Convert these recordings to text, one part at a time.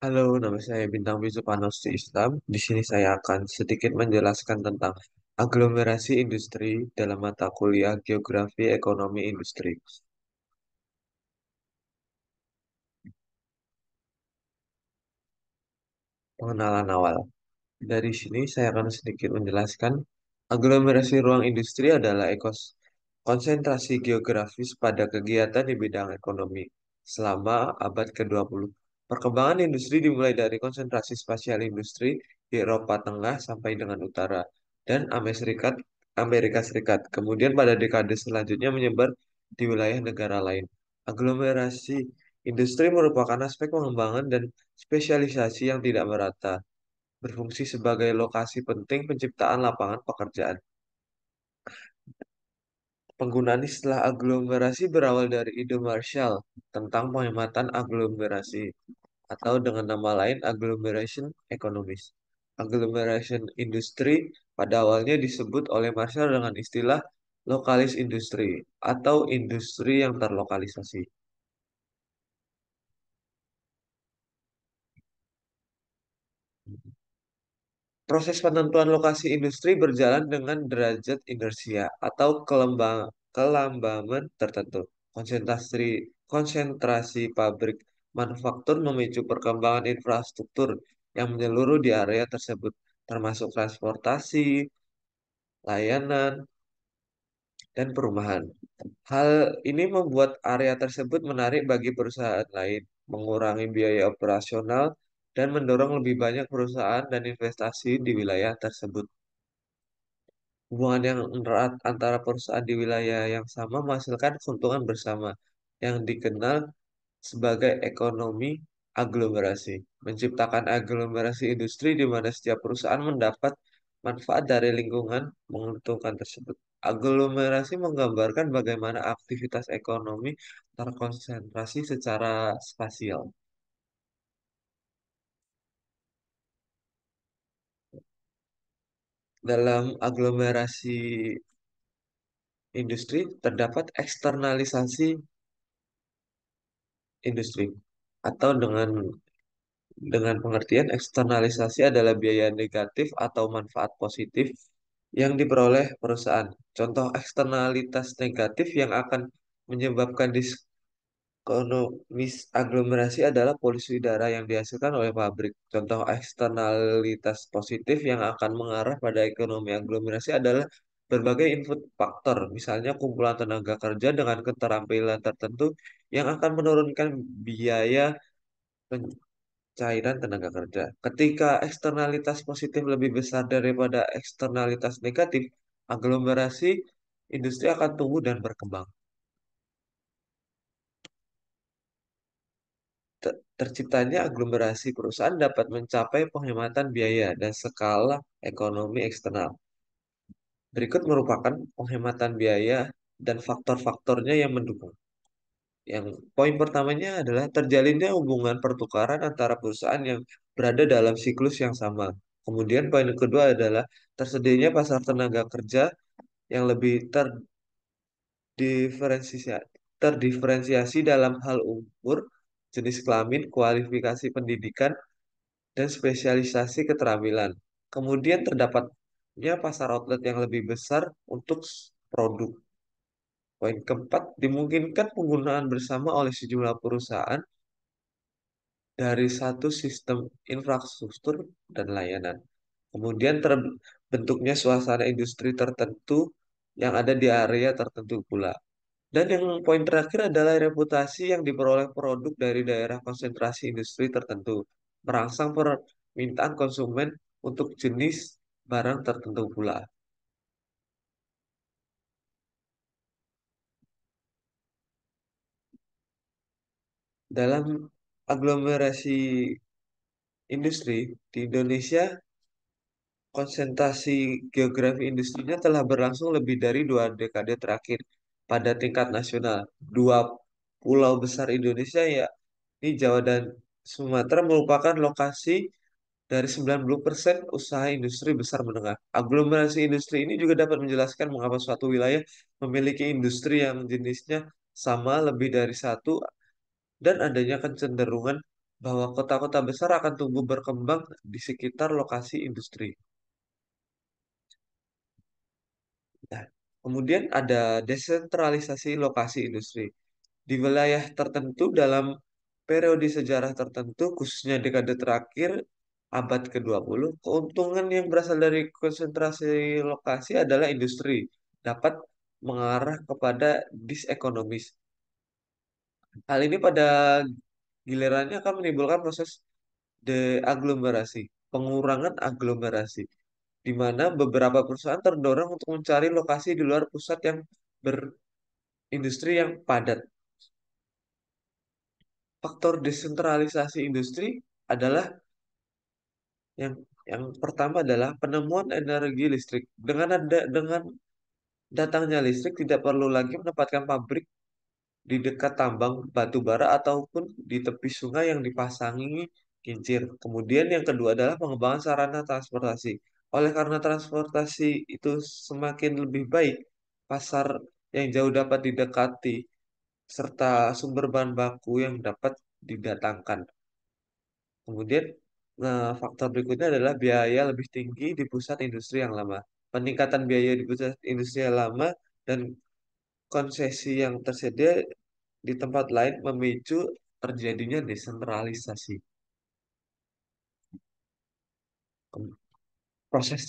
Halo, nama saya Bintang Bisu Panosti Islam. Di sini saya akan sedikit menjelaskan tentang aglomerasi industri dalam mata kuliah Geografi Ekonomi Industri. Pengenalan awal. Dari sini saya akan sedikit menjelaskan aglomerasi ruang industri adalah konsentrasi geografis pada kegiatan di bidang ekonomi selama abad ke-20. Perkembangan industri dimulai dari konsentrasi spasial industri di Eropa Tengah sampai dengan Utara dan Amerika Serikat. Kemudian pada dekade selanjutnya menyebar di wilayah negara lain. Aglomerasi industri merupakan aspek pengembangan dan spesialisasi yang tidak merata berfungsi sebagai lokasi penting penciptaan lapangan pekerjaan. Penggunaan istilah aglomerasi berawal dari ide Marshall tentang penghematan aglomerasi atau dengan nama lain agglomeration economies. Agglomeration industri pada awalnya disebut oleh Marshall dengan istilah lokalis industri atau industri yang terlokalisasi. Proses penentuan lokasi industri berjalan dengan derajat inersia atau kelambanan tertentu. Konsentrasi konsentrasi pabrik manufaktur memicu perkembangan infrastruktur yang menyeluruh di area tersebut, termasuk transportasi, layanan, dan perumahan. Hal ini membuat area tersebut menarik bagi perusahaan lain, mengurangi biaya operasional, dan mendorong lebih banyak perusahaan dan investasi di wilayah tersebut. Hubungan yang erat antara perusahaan di wilayah yang sama menghasilkan keuntungan bersama yang dikenal sebagai ekonomi aglomerasi, menciptakan aglomerasi industri di mana setiap perusahaan mendapat manfaat dari lingkungan menguntungkan tersebut. Aglomerasi menggambarkan bagaimana aktivitas ekonomi terkonsentrasi secara spasial. Dalam aglomerasi industri terdapat eksternalisasi industri atau dengan pengertian eksternalisasi adalah biaya negatif atau manfaat positif yang diperoleh perusahaan. Contoh eksternalitas negatif yang akan menyebabkan diskonomis aglomerasi adalah polusi udara yang dihasilkan oleh pabrik. Contoh eksternalitas positif yang akan mengarah pada ekonomi aglomerasi adalah berbagai input faktor, misalnya kumpulan tenaga kerja dengan keterampilan tertentu yang akan menurunkan biaya cairan tenaga kerja. Ketika eksternalitas positif lebih besar daripada eksternalitas negatif, aglomerasi industri akan tumbuh dan berkembang. Terciptanya aglomerasi perusahaan dapat mencapai penghematan biaya dan skala ekonomi eksternal. Berikut merupakan penghematan biaya dan faktor-faktornya yang mendukung. Yang poin pertamanya adalah terjalinnya hubungan pertukaran antara perusahaan yang berada dalam siklus yang sama. Kemudian poin kedua adalah tersedianya pasar tenaga kerja yang lebih terdiferensiasi, terdiferensiasi dalam hal umur, jenis kelamin, kualifikasi pendidikan, dan spesialisasi keterampilan. Kemudian terdapatnya pasar outlet yang lebih besar untuk produk. Poin keempat, dimungkinkan penggunaan bersama oleh sejumlah perusahaan dari satu sistem infrastruktur dan layanan. Kemudian terbentuknya suasana industri tertentu yang ada di area tertentu pula. Dan yang poin terakhir adalah reputasi yang diperoleh produk dari daerah konsentrasi industri tertentu, merangsang permintaan konsumen untuk jenis barang tertentu pula. Dalam aglomerasi industri di Indonesia, konsentrasi geografi industrinya telah berlangsung lebih dari 2 dekade terakhir pada tingkat nasional. Dua pulau besar Indonesia, yakni Jawa dan Sumatera, merupakan lokasi dari 90% usaha industri besar menengah. Aglomerasi industri ini juga dapat menjelaskan mengapa suatu wilayah memiliki industri yang jenisnya sama lebih dari satu dan adanya kecenderungan bahwa kota-kota besar akan tumbuh berkembang di sekitar lokasi industri. Nah, kemudian ada desentralisasi lokasi industri. Di wilayah tertentu dalam periode sejarah tertentu, khususnya dekade terakhir abad ke-20, keuntungan yang berasal dari konsentrasi lokasi adalah industri dapat mengarah kepada disekonomis. Hal ini pada gilirannya akan menimbulkan proses deaglomerasi, pengurangan aglomerasi, di mana beberapa perusahaan terdorong untuk mencari lokasi di luar pusat yang berindustri yang padat. Faktor desentralisasi industri adalah yang yang pertama adalah penemuan energi listrik. Dengan datangnya listrik tidak perlu lagi menempatkan pabrik di dekat tambang batu bara ataupun di tepi sungai yang dipasangi kincir. Kemudian yang kedua adalah pengembangan sarana transportasi. Oleh karena transportasi itu semakin lebih baik, pasar yang jauh dapat didekati serta sumber bahan baku yang dapat didatangkan. Kemudian, faktor berikutnya adalah biaya lebih tinggi di pusat industri yang lama. Peningkatan biaya di pusat industri yang lama dan konsesi yang tersedia di tempat lain memicu terjadinya desentralisasi. Proses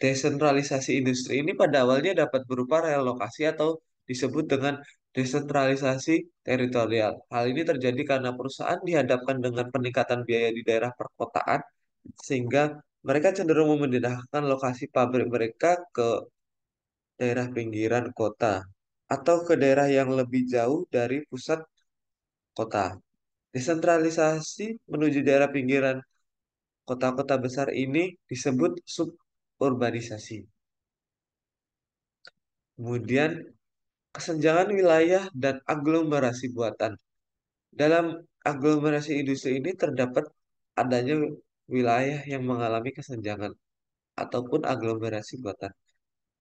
desentralisasi industri ini pada awalnya dapat berupa relokasi atau disebut dengan desentralisasi teritorial. Hal ini terjadi karena perusahaan dihadapkan dengan peningkatan biaya di daerah perkotaan, sehingga mereka cenderung memindahkan lokasi pabrik mereka ke daerah pinggiran kota atau ke daerah yang lebih jauh dari pusat kota. Desentralisasi menuju daerah pinggiran kota-kota besar ini disebut suburbanisasi. Kemudian, kesenjangan wilayah dan aglomerasi buatan. Dalam aglomerasi industri ini terdapat adanya wilayah yang mengalami kesenjangan ataupun aglomerasi buatan.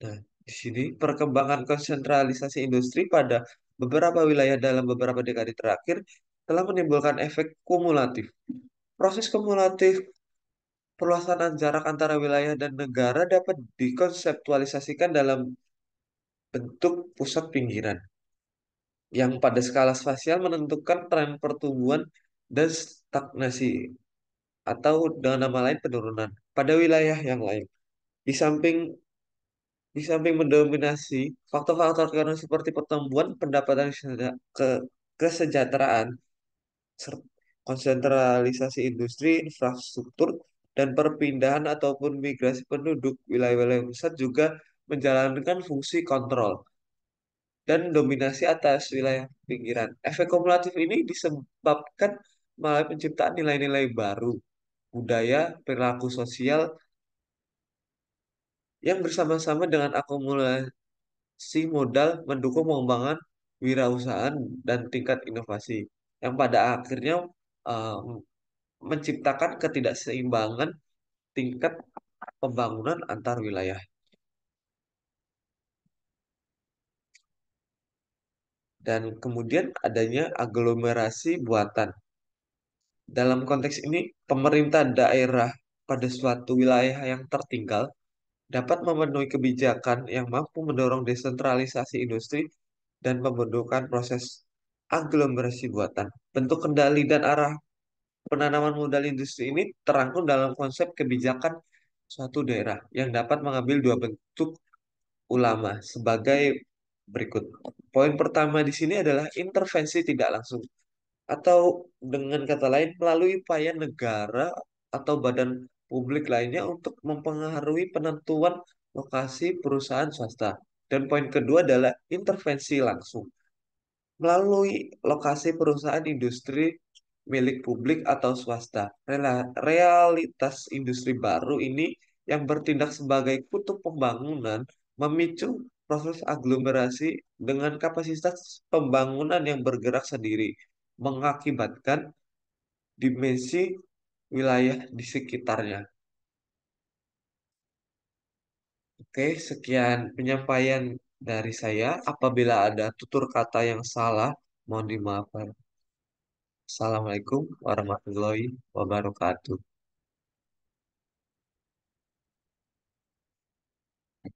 Nah, di sini perkembangan konsentralisasi industri pada beberapa wilayah dalam beberapa dekade terakhir telah menimbulkan efek kumulatif. Proses kumulatif perluasan jarak antara wilayah dan negara dapat dikonseptualisasikan dalam bentuk pusat pinggiran yang pada skala spasial menentukan tren pertumbuhan dan stagnasi atau dengan nama lain penurunan pada wilayah yang lain. Di samping di samping mendominasi faktor-faktor ekonomi seperti pertumbuhan pendapatan kesejahteraan, konsentralisasi industri, infrastruktur, dan perpindahan ataupun migrasi penduduk, wilayah-wilayah pusat juga menjalankan fungsi kontrol dan dominasi atas wilayah pinggiran. Efek kumulatif ini disebabkan melalui penciptaan nilai-nilai baru, budaya, perilaku sosial yang bersama-sama dengan akumulasi modal mendukung pengembangan wirausahaan dan tingkat inovasi yang pada akhirnya eh, menciptakan ketidakseimbangan tingkat pembangunan antar wilayah. Dan kemudian adanya aglomerasi buatan. Dalam konteks ini, pemerintah daerah pada suatu wilayah yang tertinggal dapat memenuhi kebijakan yang mampu mendorong desentralisasi industri dan pembentukan proses aglomerasi buatan. Bentuk kendali dan arah penanaman modal industri ini terangkum dalam konsep kebijakan suatu daerah yang dapat mengambil dua bentuk ulama sebagai berikut. Poin pertama di sini adalah intervensi tidak langsung atau dengan kata lain melalui upaya negara atau badan publik lainnya untuk mempengaruhi penentuan lokasi perusahaan swasta. Dan poin kedua adalah intervensi langsung melalui lokasi perusahaan industri milik publik atau swasta. Realitas industri baru ini yang bertindak sebagai kutub pembangunan memicu proses aglomerasi dengan kapasitas pembangunan yang bergerak sendiri, mengakibatkan dimensi wilayah di sekitarnya. Oke, sekian penyampaian dari saya. Apabila ada tutur kata yang salah, mohon dimaafkan. Assalamualaikum warahmatullahi wabarakatuh.